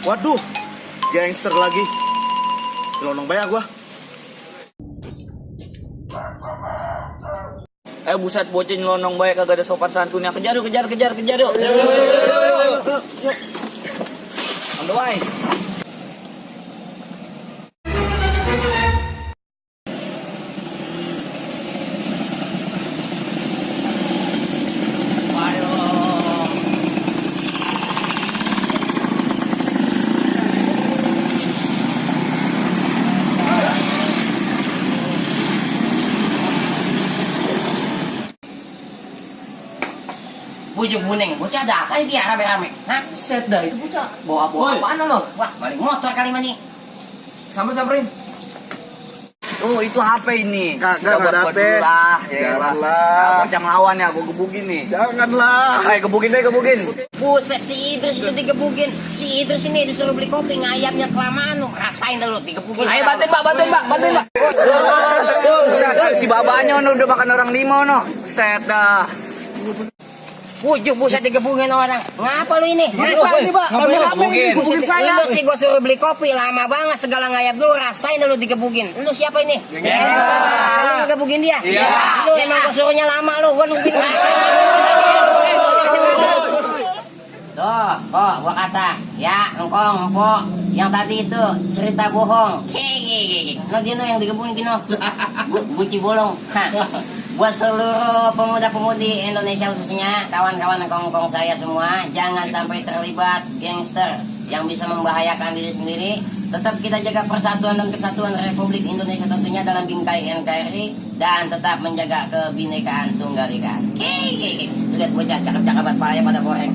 Waduh, gangster lagi. Gelondong bayar gua. Buset bocil nyelonong baik kagak ada sopan santunnya. Kejar yuk. On the way. Bujuk buneng, bocah ada apa dia rame-rame? Hah? Set dah itu bocah. Bawa-bawa Woi. apaan lo? Wah, balik motor kali mani. Samperin. Oh itu HP ini. Kagak ada HP. Janganlah. Bocah ngelawan ya, gua gebukin nih. Janganlah. Ayo gebukin. Buset, si Idris itu digebukin. Si Idris ini disuruh beli kopi, ngayapnya kelamaan lu. Rasain dah lu, digebukin. Ayo bantuin Pak. Si babanya udah makan orang lima no. Set dah. Bujuk, buset digebukin orang. Ngapa lu ini? Ini Pak, rame-rame ini gebukin saya. Lu sih gua suruh beli kopi, lama banget segala ngayap dulu. Rasain dah lu digebukin. Lu siapa ini? Lu ngegebukin dia? Iya. Lu emang gua suruhnya lama lu. Gua nungguin. Tuh, kok gua kata, ya engkong, empok, yang tadi itu cerita bohong. No dia no yang digebukin kino. Buci bolong. Buat seluruh pemuda-pemudi Indonesia khususnya, kawan-kawan engkong-engkong saya semua, jangan sampai terlibat gangster yang bisa membahayakan diri sendiri. Tetap kita jaga persatuan dan kesatuan Republik Indonesia tentunya dalam bingkai NKRI dan tetap menjaga kebinekaan tunggal ika. Lihat bocah cakep-cakep banget, palanya pada goreng.